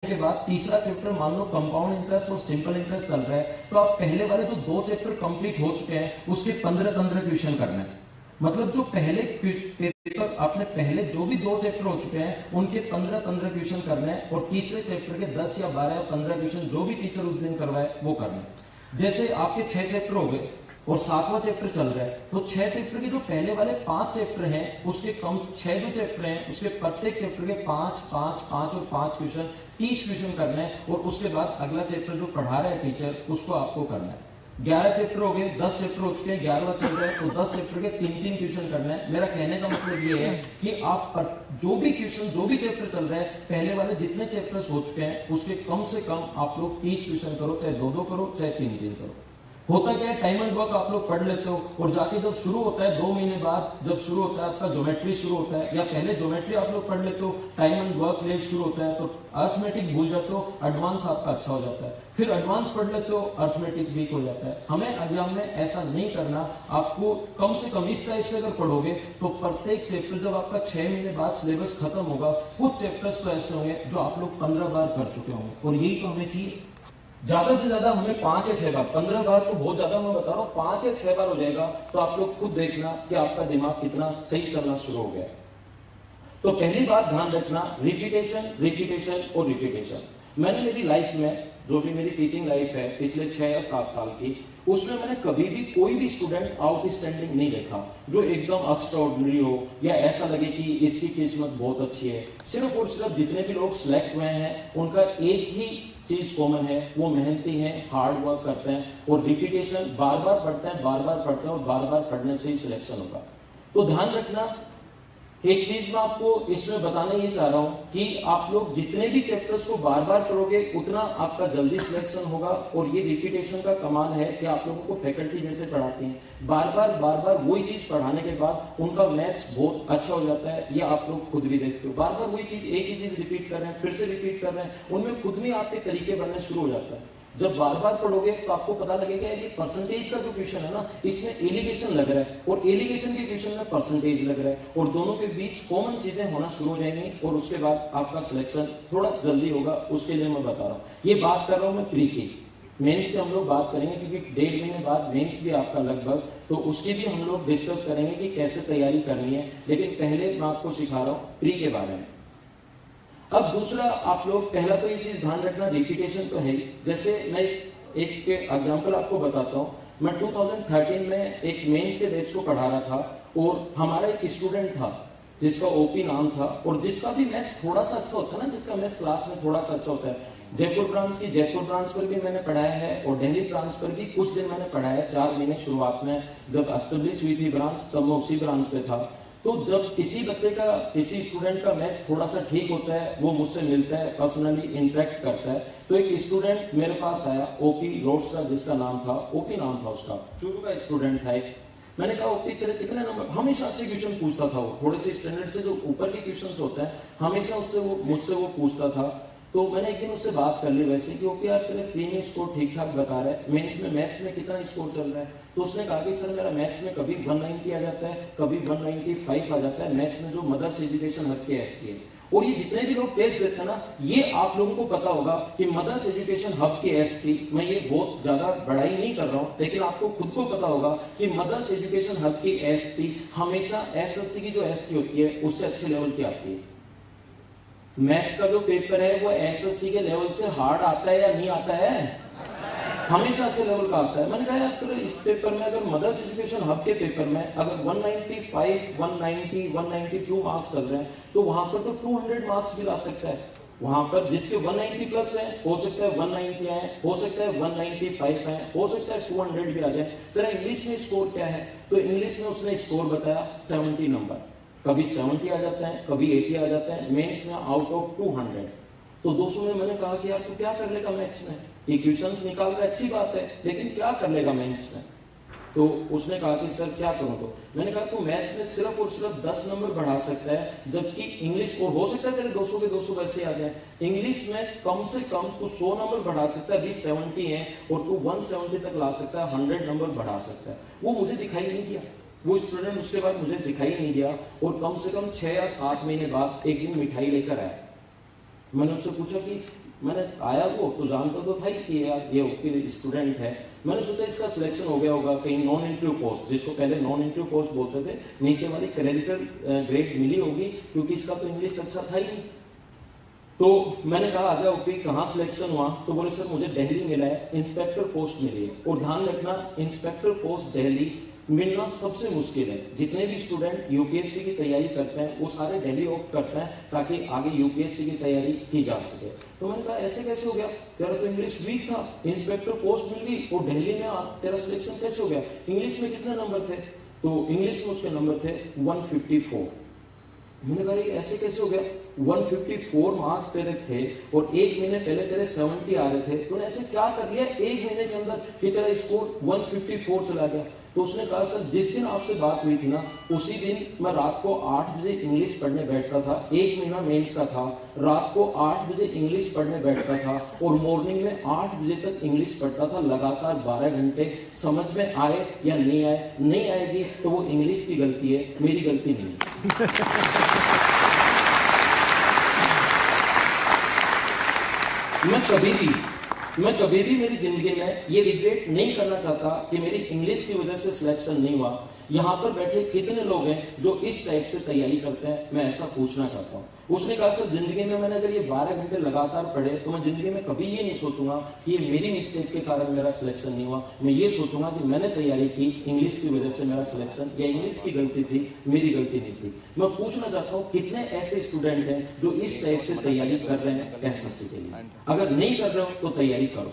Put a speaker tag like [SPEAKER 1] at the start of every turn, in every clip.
[SPEAKER 1] के बाद तीसरा चैप्टर मान लो कंपाउंड इंटरेस्ट और सिंपल इंटरेस्ट चल रहा है, तो आप पहले वाले जो 2 चैप्टर कंप्लीट हो चुके हैं उसके 15-15 क्वेश्चन करने हैं। मतलब जो पहले पेपर आपने पहले जो भी 2 चैप्टर हो चुके हैं उनके 15-15 क्वेश्चन करने हैं, और तीसरे चैप्टर के 10 या 12 या 15 क्वेश्चन जो भी टीचर उस दिन करवाए वो करने। जैसे आपके 6 चैप्टर हो गए और 7वां चैप्टर चल रहा है, तो 6 चैप्टर के जो पहले वाले 5 चैप्टर हैं उसके कम 6 जो चैप्टर हैं उसके प्रत्येक चैप्टर के 5, 5, 5 और 5 क्वेश्चन 30 क्वेश्चन करने हैं, और उसके बाद अगला चैप्टर जो पढ़ा रहा है टीचर उसको आपको करना है। 11 चैप्टर हो गए, 10 चैप्टर हो चुके हैं, 11वां चल रहा है, तो 10 चैप्टर के 3-3 क्वेश्चन करना है। मेरा कहने का मतलब ये है कि आप जो भी क्वेश्चन जो भी चैप्टर चल रहा है पहले वाले जितने चैप्टर्स हो चुके हैं उसके कम से कम आप लोग 30 क्वेश्चन करो, चाहे 2-2 करो चाहे 3-3 करो। होता क्या है, टाइम एंड वर्क आप लोग पढ़ लेते हो, और जाके जब शुरू होता है 2 महीने बाद जब शुरू होता है आपका ज्योमेट्री शुरू होता है, या पहले ज्योमेट्री आप लोग पढ़ लेते हो, टाइम एंड वर्क लेट शुरू होता है तो अर्थमेटिक भूल जाते हो, एडवांस आपका अच्छा हो जाता है, फिर एडवांस पढ़ लेते हो, अर्थमेटिक वीक हो जाता है। हमें एग्जाम में ऐसा नहीं करना, आपको कम से कम इस टाइप से अगर पढ़ोगे तो प्रत्येक चैप्टर जब आपका 6 महीने बाद सिलेबस खत्म होगा, कुछ चैप्टर्स तो ऐसे होंगे जो आप लोग 15 बार कर चुके होंगे, और यही तो हमें चाहिए। ज्यादा से ज्यादा हमें 5 या 6 बार, 15 बार तो बहुत ज्यादा मैं बता रहा हूँ, 5 या 6 बार हो जाएगा तो आप लोग खुद देखना कि आपका दिमाग कितना सही चलना शुरू हो गया। तो पहली बात ध्यान रखना, रिपीटेशन रिपीटेशन और रिपीटेशन। मैंने मेरी लाइफ में जो भी मेरी टीचिंग लाइफ है पिछले 6 या 7 साल की, उसमें मैंने कभी भी कोई भी स्टूडेंट आउटस्टैंडिंग नहीं देखा जो एकदम एक्स्ट्राऑर्डिनरी हो या ऐसा लगे कि इसकी किस्मत बहुत अच्छी है। सिर्फ और सिर्फ जितने भी लोग सिलेक्ट हुए हैं उनका एक ही चीज कॉमन है, वो मेहनती हैं, हार्ड वर्क करते हैं और रिपीटेशन बार बार पढ़ते हैं, बार बार पढ़ते हैं, और बार बार पढ़ने से ही सिलेक्शन होगा। तो ध्यान रखना, एक चीज मैं आपको इसमें बताना ये चाह रहा हूं कि आप लोग जितने भी चैप्टर्स को बार बार करोगे उतना आपका जल्दी सिलेक्शन होगा। और ये रिपीटेशन का कमाल है कि आप लोगों को फैकल्टी जैसे पढ़ाते हैं, बार बार वही चीज पढ़ाने के बाद उनका मैथ्स बहुत अच्छा हो जाता है। ये आप लोग खुद भी देखते हो, बार बार वही चीज एक ही चीज रिपीट कर रहे हैं, फिर से रिपीट कर रहे हैं, उनमें खुद में आपके तरीके बनने शुरू हो जाता है। जब बार बार पढ़ोगे तो आपको पता लगेगा ये परसेंटेज का जो क्वेश्चन है ना, इसमें एलिगेशन लग रहा है और एलिगेशन के क्वेश्चन में परसेंटेज लग रहा है, और दोनों के बीच कॉमन चीजें होना शुरू हो जाएंगी और उसके बाद आपका सिलेक्शन थोड़ा जल्दी होगा। उसके लिए मैं बता रहा हूँ, ये बात कर रहा हूँ मैं प्री की। मेंस की हम लोग बात करेंगे क्योंकि 1.5 महीने बाद मेंस भी आपका लगभग, तो उसकी भी हम लोग डिस्कस करेंगे कि कैसे तैयारी करनी है। लेकिन पहले मैं आपको सिखा रहा हूँ प्री के बारे में। अब दूसरा, आप लोग पहला तो ये चीज ध्यान रखना, रिपीटेशन तो है ही। जैसे मैं एक एग्जांपल आपको बताता हूँ। मैं 2013 में एक मेंस के बैच को पढ़ा रहा था, और हमारा एक स्टूडेंट था जिसका ओपी नाम था, और जिसका भी मैथ्स थोड़ा सा अच्छा होता है ना, जिसका मैथ्स क्लास में थोड़ा सा अच्छा होता है। जयपुर ब्रांच पर भी मैंने पढ़ाया है, और दिल्ली ब्रांच पर भी कुछ दिन मैंने पढ़ाया। 4 महीने शुरुआत में जब एस्टेब्लिश हुई थी ब्रांच, तब मैं उसी ब्रांच पे था। तो जब किसी बच्चे का, किसी स्टूडेंट का मैथ्स थोड़ा सा ठीक होता है, वो मुझसे मिलता है, पर्सनली इंटरेक्ट करता है। तो एक स्टूडेंट मेरे पास आया, ओपी रोड्स, जिसका नाम था, ओपी नाम था उसका, शुरू का स्टूडेंट था एक। मैंने कहा ओपी तेरे कितने नंबर, हमेशा अच्छे क्वेश्चन पूछता था वो, थोड़े से स्टैंडर्ड से जो ऊपर के क्वेश्चन होते हैं हमेशा मुझसे वो पूछता था। तो मैंने एक दिन उससे बात कर ली वैसे कि ओपी यार तेरे प्री में स्कोर ठीक ठाक बता रहा है, मेंस में मैथ्स में कितना स्कोर चल रहा है? तो उसने कहा कि सर मेरा मैथ्स में कभी 190 आ जाता है, कभी 195 आ जाता है, मैथ्स में जो मदर्स एजुकेशन हब के एसटी है। और ये जितने भी लोग टेस्ट देते हैं ना, ये आप लोगों को पता होगा कि मदर्स एजुकेशन हब के एसटी, मैं ये बहुत ज्यादा बढ़ाई नहीं कर रहा हूं, लेकिन आपको खुद को पता होगा कि मदर्स एजुकेशन हब की एसटी हमेशा एसएससी की जो एसटी होती है उससे अच्छे लेवल की आती है। मैथ्स का जो पेपर है वो एसएससी के लेवल से हार्ड आता है या नहीं आता है? हमेशा अच्छे लेवल का आता है। मैंने कहा यार तो इस पेपर में, अगर मदर्स एजुकेशन हब के पेपर में अगर 195, 190, 192 मार्क्स चल रहे हैं, तो वहां पर तो 200 मार्क्स भी ला सकता है। वहां पर जिसके 190 प्लस है, हो सकता है 190 आए, हो सकता है 195 आए, हो सकता है 200 भी आ जाए। तेरा इंग्लिश में स्कोर क्या है? तो इंग्लिश में उसने स्कोर बताया 70 नंबर। कभी 70 आ जाता है, कभी 80 आ जाता है, मेंस में आउट ऑफ 200। तो दोस्तों ने मैंने कहा कि यार तू क्या कर लेगा मैथ्स में, इक्वेशंस निकाल रहा है अच्छी बात है, लेकिन क्या कर लेगा मैथ्स में? तो उसने कहा कि सर क्या करूं? तो मैंने कहा तू मैथ्स में सिर्फ और सिर्फ 10 नंबर बढ़ा सकता है, जबकि इंग्लिश, और हो सकता है तेरे 200 के 200 वैसे आ जाए, इंग्लिश में कम से कम तू 100 नंबर बढ़ा सकता है। अभी 70 है और तू 170 तक ला सकता है, 100 नंबर बढ़ा सकता है। वो मुझे दिखाई नहीं दिया, वो स्टूडेंट उसके बाद मुझे दिखाई नहीं दिया, और कम से कम 6 या 7 महीने बाद एक दिन मिठाई लेकर आया। मैंने उससे पूछा कि मैंने आया वो तो जानता तो था ही कि यार ये ओपी स्टूडेंट है। मैंने सोचा इसका सिलेक्शन हो गया होगा कहीं नॉन इंटरव्यू पोस्ट, जिसको पहले नॉन इंटरव्यू पोस्ट बोलते थे, नीचे वाली क्रेडिटर ग्रेड मिली होगी क्योंकि इसका तो इंग्लिश अच्छा था ही नहीं। तो मैंने कहा आजा ओपी कहाँ सिलेक्शन हुआ, तो बोले सर मुझे दिल्ली मिला है, इंस्पेक्टर पोस्ट मिली है। और ध्यान रखना इंस्पेक्टर पोस्ट दिल्ली मिलना सबसे मुश्किल है। जितने भी स्टूडेंट यूपीएससी की तैयारी करते हैं वो सारे दिल्ली ऑप्ट करते हैं ताकि आगे यूपीएससी की तैयारी की जा सके। तो मैंने कहा ऐसे कैसे हो गया, तेरा तो इंग्लिश वीक था, इंस्पेक्टर पोस्ट मिल गई और दिल्ली में तेरा सिलेक्शन कैसे हो गया, इंग्लिश में कितने नंबर थे, तो इंग्लिश में उसके नंबर थे 154। मैंने कहा ऐसे कैसे हो गया, 154 मार्क्स तेरे थे और एक महीने पहले तेरे 70 आ रहे थे, तूने ऐसे क्या कर लिया एक महीने के अंदर कि तेरा स्कोर 154 चला गया। तो उसने कहा सर जिस दिन आपसे बात हुई थी ना उसी दिन मैं रात को 8 बजे इंग्लिश पढ़ने बैठता था, एक महीना मेंस का था, रात को 8 बजे इंग्लिश पढ़ने बैठता था और मॉर्निंग में 8 बजे तक इंग्लिश पढ़ता था लगातार 12 घंटे। समझ में आए या नहीं आए, नहीं आएगी तो वो इंग्लिश की गलती है, मेरी गलती नहीं। मैं कभी भी मेरी जिंदगी में ये रिग्रेट नहीं करना चाहता कि मेरी इंग्लिश की वजह से सिलेक्शन नहीं हुआ। यहाँ पर बैठे कितने लोग हैं जो इस टाइप से तैयारी करते हैं, मैं ऐसा पूछना चाहता हूँ। उसने कहा सर जिंदगी में मैंने अगर ये 12 घंटे लगातार पढ़े तो मैं जिंदगी में कभी ये नहीं सोचूंगा कि ये मेरी मिस्टेक के कारण मेरा सिलेक्शन नहीं हुआ। मैं ये सोचूंगा कि मैंने तैयारी की, इंग्लिश की वजह से मेरा सिलेक्शन, या इंग्लिश की गलती थी, मेरी गलती नहीं थी। मैं पूछना चाहता हूँ कितने ऐसे स्टूडेंट हैं जो इस टाइप से तैयारी कर रहे हैं एसएससी के लिए। अगर नहीं कर रहे हो तो तैयारी करो,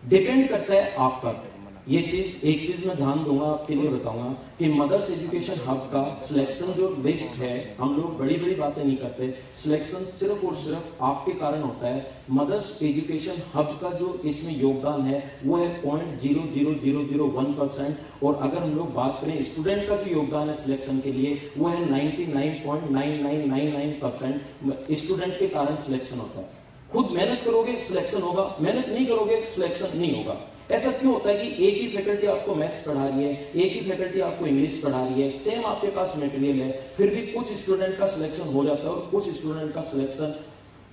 [SPEAKER 1] डिपेंड करता है आप पर। ये चीज एक चीज मैं ध्यान दूंगा आपके लिए बताऊंगा कि मदर्स एजुकेशन हब का सिलेक्शन जो लिस्ट है, हम लोग बड़ी बड़ी बातें नहीं करते, सिलेक्शन सिर्फ और सिर्फ आपके कारण होता है। मदर्स एजुकेशन हब का जो इसमें योगदान है वो है 0.00001%, और अगर हम लोग बात करें स्टूडेंट का जो योगदान है सिलेक्शन के लिए वो है 99.9999% स्टूडेंट के कारण सिलेक्शन होता है। खुद मेहनत करोगे सिलेक्शन होगा, मेहनत नहीं करोगे सिलेक्शन नहीं होगा। ऐसा क्यों होता है कि एक ही फैकल्टी आपको मैथ्स पढ़ा रही है, एक ही फैकल्टी आपको इंग्लिश पढ़ा रही है, सेम आपके पास मटेरियल है, फिर भी कुछ स्टूडेंट का सिलेक्शन हो जाता है और कुछ स्टूडेंट का सिलेक्शन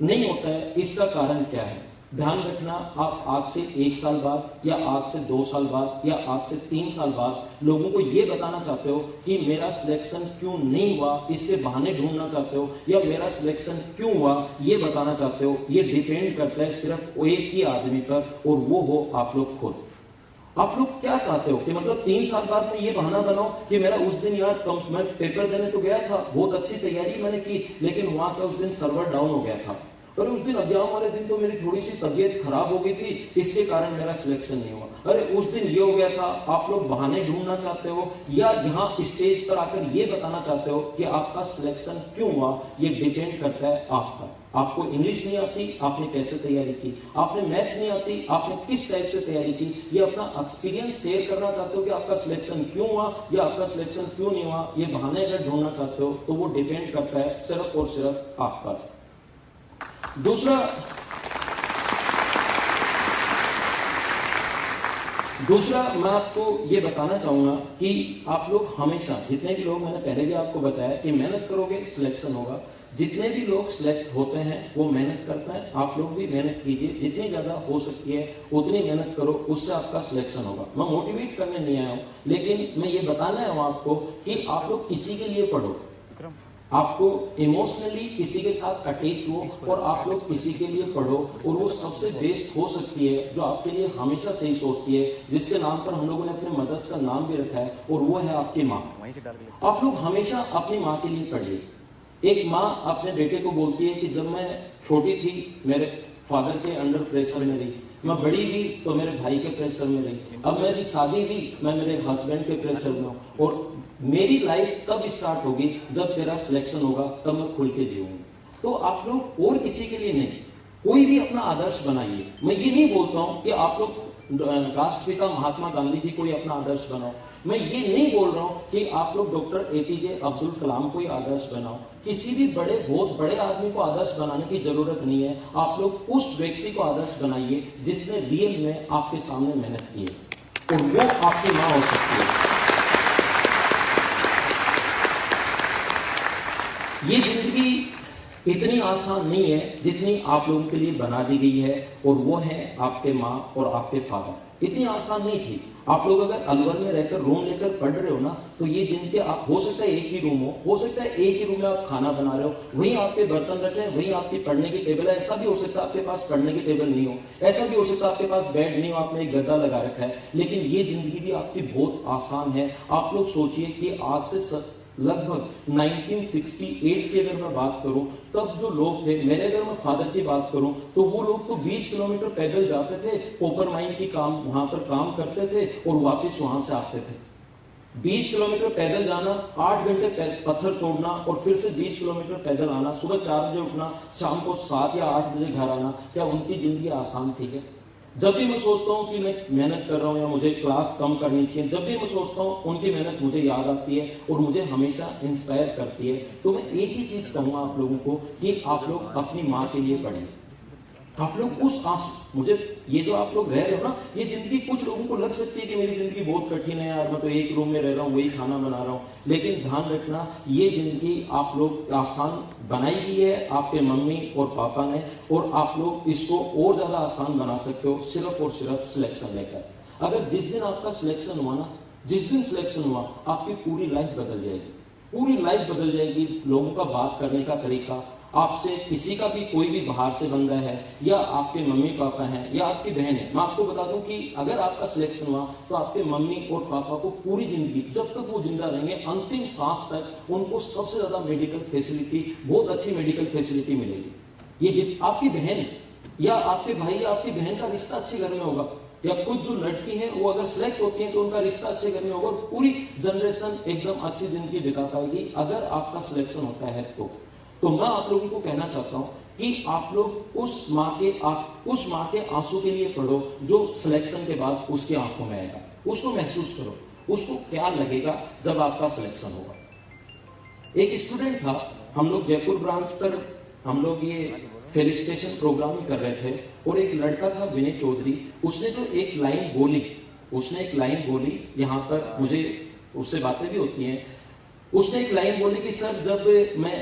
[SPEAKER 1] नहीं होता है? इसका कारण क्या है? ध्यान रखना, आप आज से 1 साल बाद या आज से 2 साल बाद या आज से 3 साल बाद लोगों को यह बताना चाहते हो कि मेरा सिलेक्शन क्यों नहीं हुआ, इसके बहाने ढूंढना चाहते हो, या मेरा सिलेक्शन क्यों हुआ ये बताना चाहते हो। ये डिपेंड करता है सिर्फ एक ही आदमी पर, और वो हो आप लोग खुद। आप लोग क्या चाहते हो कि मतलब 3 साल बाद में ये बहाना बनाओ कि मेरा उस दिन यार मैं पेपर देने तो गया था, बहुत अच्छी तैयारी मैंने की, लेकिन वहां का उस दिन सर्वर डाउन हो गया था, और उस दिन एग्जाम वाले दिन तो मेरी थोड़ी सी तबीयत खराब हो गई थी, इसके कारण मेरा सिलेक्शन नहीं हुआ। अरे उस दिन ये हो गया था। आप लोग बहाने ढूंढना चाहते हो या यहाँ स्टेज पर आकर ये बताना चाहते हो कि आपका सिलेक्शन क्यों हुआ? ये डिपेंड करता है आप पर। आपको इंग्लिश नहीं आती, आपने कैसे तैयारी की? आपने मैथ्स नहीं आती, आपने किस टाइप से तैयारी की? ये अपना एक्सपीरियंस शेयर करना चाहते हो कि आपका सिलेक्शन क्यों हुआ या आपका सिलेक्शन क्यों नहीं हुआ? ये बहाने अगर ढूंढना चाहते हो तो वो डिपेंड करता है सिर्फ और सिर्फ आप पर। दूसरा मैं आपको ये बताना चाहूंगा कि आप लोग हमेशा, जितने भी लोग, मैंने पहले भी आपको बताया कि मेहनत करोगे सिलेक्शन होगा। जितने भी लोग सिलेक्ट होते हैं वो मेहनत करते हैं, आप लोग भी मेहनत कीजिए, जितनी ज्यादा हो सकती है उतनी मेहनत करो, उससे आपका सिलेक्शन होगा। मैं मोटिवेट करने नहीं आया हूं, लेकिन मैं ये बताना है आपको कि आप लोग किसी के लिए पढ़ो, आपको इमोशनली किसी के साथ अटैच हो और आप लोग किसी के लिए पढ़ो, और वो सबसे बेस्ट हो सकती है जो आपके लिए हमेशा सही सोचती है, जिसके नाम पर हम लोगों ने अपने मदर्स का नाम भी रखा है, और वो है आपकी माँ। आप लोग हमेशा अपनी माँ के लिए पढ़िए। एक माँ अपने बेटे को बोलती है कि जब मैं छोटी थी मेरे फादर के अंडर प्रेशर में रही, मैं बड़ी हुई तो मेरे भाई के प्रेशर में रही, अब मेरी शादी हुई मैं मेरे हस्बैंड के प्रेशर में हूं, और मेरी लाइफ तब स्टार्ट होगी जब तेरा सिलेक्शन होगा, तब मैं खुल के जीऊंगी। तो आप लोग और किसी के लिए नहीं, कोई भी अपना आदर्श बनाइए। मैं ये नहीं बोलता हूं कि आप लोग राष्ट्रपिता महात्मा गांधी जी को ही अपना आदर्श बनाओ, मैं ये नहीं बोल रहा हूं कि आप लोग डॉक्टर एपीजे अब्दुल कलाम को ही आदर्श बनाओ, किसी भी बहुत बड़े आदमी को आदर्श बनाने की जरूरत नहीं है। आप लोग उस व्यक्ति को आदर्श बनाइए जिसने रियल में आपके सामने मेहनत की है, और वो आपकी मां हो सकती है। ये जिंदगी इतनी आसान नहीं है जितनी आप लोगों के लिए बना दी गई है, और वो है आपके माँ और आपके फादर। इतनी आसान नहीं थी। आप लोग अगर अलवर में रहकर रूम लेकर पढ़ रहे हो ना, तो ये जिनके आप हो सकता है एक ही रूम हो सकता है एक ही रूम में आप खाना बना रहे हो, वहीं आपके बर्तन रखे हैं, वहीं आपकी पढ़ने की टेबल है। ऐसा भी हो सकता है आपके पास पढ़ने की टेबल नहीं हो, ऐसा भी हो सकता है आपके पास बेड नहीं हो, आपने एक गद्दा लगा रखा है, लेकिन ये जिंदगी भी आपकी बहुत आसान है। आप लोग सोचिए कि आज से लगभग 1968 की अगर मैं बात करूं, तब जो लोग थे, मेरे अगर मैं फादर की बात करूं, तो वो लोग तो 20 किलोमीटर पैदल जाते थे, कॉपर माइन की काम वहां पर काम करते थे और वापस वहां से आते थे। 20 किलोमीटर पैदल जाना, 8 घंटे पत्थर तोड़ना और फिर से 20 किलोमीटर पैदल आना, सुबह 4 बजे उठना, शाम को 7 या 8 बजे घर आना। क्या उनकी जिंदगी आसान थी क्या? जब भी मैं सोचता हूं कि मैं मेहनत कर रहा हूं या मुझे क्लास कम करनी चाहिए, जब भी मैं सोचता हूं उनकी मेहनत मुझे याद आती है और मुझे हमेशा इंस्पायर करती है। तो मैं एक ही चीज कहूंगा आप लोगों को कि आप लोग अपनी माँ के लिए पढ़िए। आप लोग उस आंसू, मुझे ये जो आप लोग रह रहे हो ना, ये जिंदगी कुछ लोगों को लग सकती है कि मेरी जिंदगी बहुत कठिन है यार, मैं तो एक रूम में रह रहा हूँ, वही खाना बना रहा हूँ, लेकिन ध्यान रखना ये जिंदगी आप लोग आसान बनाई गई है आपके मम्मी और पापा ने, और आप लोग इसको और ज्यादा आसान बना सकते हो सिर्फ और सिर्फ सिलेक्शन लेकर। अगर जिस दिन आपका सिलेक्शन हुआ ना, जिस दिन सिलेक्शन हुआ, आपकी पूरी लाइफ बदल जाएगी, पूरी लाइफ बदल जाएगी। लोगों का बात करने का तरीका, आपसे किसी का भी कोई भी बाहर से बंदा है या आपके मम्मी पापा हैं या आपकी बहन है, मैं आपको बता दूं कि अगर आपका सिलेक्शन हुआ तो आपके मम्मी और पापा को पूरी जिंदगी, जब तक वो जिंदा रहेंगे, अंतिम सांस तक उनको सबसे ज्यादा मेडिकल फैसिलिटी, बहुत अच्छी मेडिकल फैसिलिटी मिलेगी। ये आपकी बहन या आपके भाई या आपकी बहन का रिश्ता अच्छे घर में होगा, या कुछ जो लड़की है वो अगर सिलेक्ट होती है तो उनका रिश्ता अच्छे घर में होगा, और पूरी जनरेशन एकदम अच्छी जिंदगी बिता पाएगी अगर आपका सिलेक्शन होता है तो मैं आप लोगों को कहना चाहता हूं कि आप लोग उस माँ के आंसू के लिए पढ़ो जो सिलेक्शन के बाद उसकी आंखों में आएगा। उसको महसूस करो, उसको क्या लगेगा जब आपका सिलेक्शन होगा। एक स्टूडेंट था, हम लोग जयपुर ब्रांच पर हम लोग ये फेलिसिटेशन प्रोग्राम कर रहे थे, और एक लड़का था विनय चौधरी, उसने जो एक लाइन बोली, यहाँ पर मुझे उससे बातें भी होती हैं, उसने एक लाइन बोली कि सर, जब मैं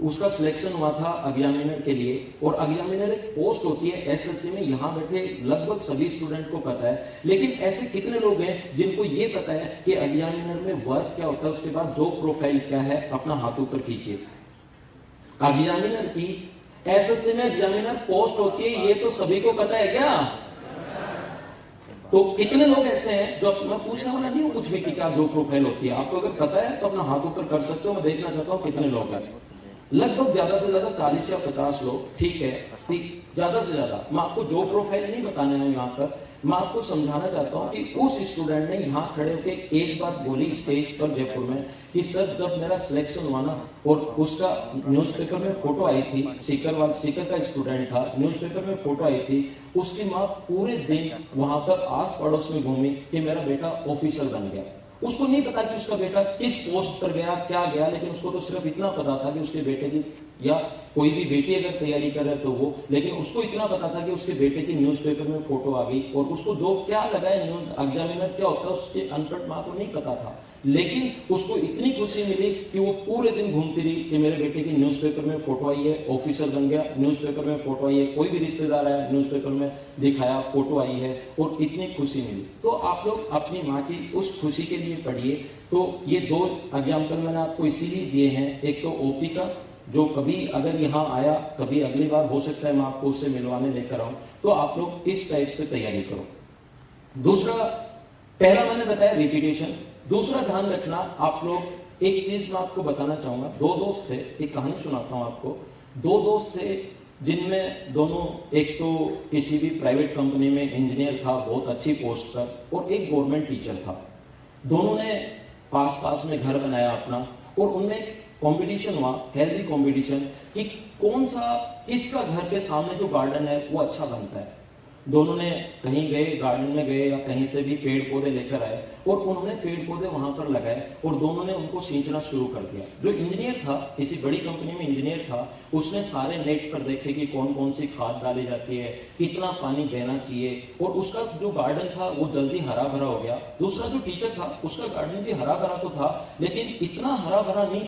[SPEAKER 1] उसका सिलेक्शन हुआ था एग्जामिनर के लिए, और एग्जामिनर एक पोस्ट होती है एसएससी में, यहां बैठे लगभग सभी स्टूडेंट को पता है, लेकिन ऐसे कितने लोग हैं जिनको ये पता है कि एग्जामिनर में वर्क क्या होता है, उसके बाद जॉब प्रोफाइल क्या है? अपना हाथ ऊपर कीजिए। एग्जामिनर की एसएससी में एग्जामिनर पोस्ट होती है, ये तो सभी को पता है क्या? तो कितने लोग ऐसे हैं जो, मैं पूछने वाला नहीं हूं कुछ भी कि क्या जॉब प्रोफाइल होती है, आपको अगर पता है तो अपना हाथ ऊपर कर सकते हो। मैं देखना चाहता हूं कितने लोग हैं। लगभग ज्यादा से ज्यादा 40 या 50 लोग, ठीक है, ठीक, ज्यादा से ज्यादा। मैं आपको जॉब प्रोफाइल नहीं बताने हैं यहाँ पर, मैं आपको समझाना चाहता हूँ कि उस स्टूडेंट ने यहाँ खड़े होकर एक बात बोली स्टेज पर जयपुर में कि सर, जब मेरा सिलेक्शन हुआ ना, और उसका न्यूज़पेपर में फोटो आई थी, सीकर का स्टूडेंट था, न्यूज़पेपर में फोटो आई थी, उसकी माँ पूरे दिन वहां पर आस पड़ोस में घूमी कि मेरा बेटा ऑफिसर बन गया। उसको नहीं पता कि उसका बेटा किस पोस्ट पर गया, क्या गया, लेकिन उसको तो सिर्फ इतना पता था कि उसके बेटे की, या कोई भी बेटी अगर तैयारी करे तो वो, लेकिन उसको इतना पता था कि उसके बेटे की न्यूज़पेपर में फोटो आ गई, और उसको जो क्या लगा है एग्जामिनर क्या होता है उसके अनपढ़ माँ को नहीं पता था, लेकिन उसको इतनी खुशी मिली कि वो पूरे दिन घूमती रही कि मेरे बेटे की न्यूज़पेपर में फोटो आई है, ऑफिसर बन गया, न्यूज़पेपर में फोटो आई है, कोई भी रिश्तेदार आया न्यूज़पेपर में दिखाया, फोटो आई है, और इतनी खुशी मिली। तो आप लोग अपनी माँ की उस खुशी के लिए पढ़िए। तो ये 2 एग्जाम्पल मैंने आपको इसीलिए दिए हैं, एक तो ओपी का, जो कभी अगर यहाँ आया, कभी अगली बार हो सकता है मैं आपको उससे मिलवाने लेकर आऊं, तो आप लोग इस टाइप से तैयारी करो। दूसरा, पहला मैंने बताया रिपीटेशन। दूसरा ध्यान रखना आप लोग, एक चीज मैं आपको बताना चाहूंगा। 2 दोस्त थे, एक कहानी सुनाता हूं आपको। 2 दोस्त थे जिनमें दोनों, एक तो किसी भी प्राइवेट कंपनी में इंजीनियर था, बहुत अच्छी पोस्ट पर, और एक गवर्नमेंट टीचर था। दोनों ने पास में घर बनाया अपना, और उनमें एक कंपटीशन हुआ, हेल्दी कंपटीशन, कि किसका घर के सामने जो गार्डन है वो अच्छा बनता है। दोनों ने कहीं गए, गार्डन में गए या कहीं से भी पेड़ पौधे लेकर आए, और उन्होंने पेड़ पौधे वहां पर लगाए, और दोनों ने उनको सींचना शुरू कर दिया। जो इंजीनियर था, किसी बड़ी कंपनी में इंजीनियर था, उसने सारे नेट पर देखे कि कौन कौन सी खाद डाली जाती है, कितना पानी देना चाहिए, और उसका जो गार्डन था वो जल्दी हरा भरा हो गया। दूसरा जो टीचर था, उसका गार्डन भी हरा भरा तो था, लेकिन इतना हरा भरा नहीं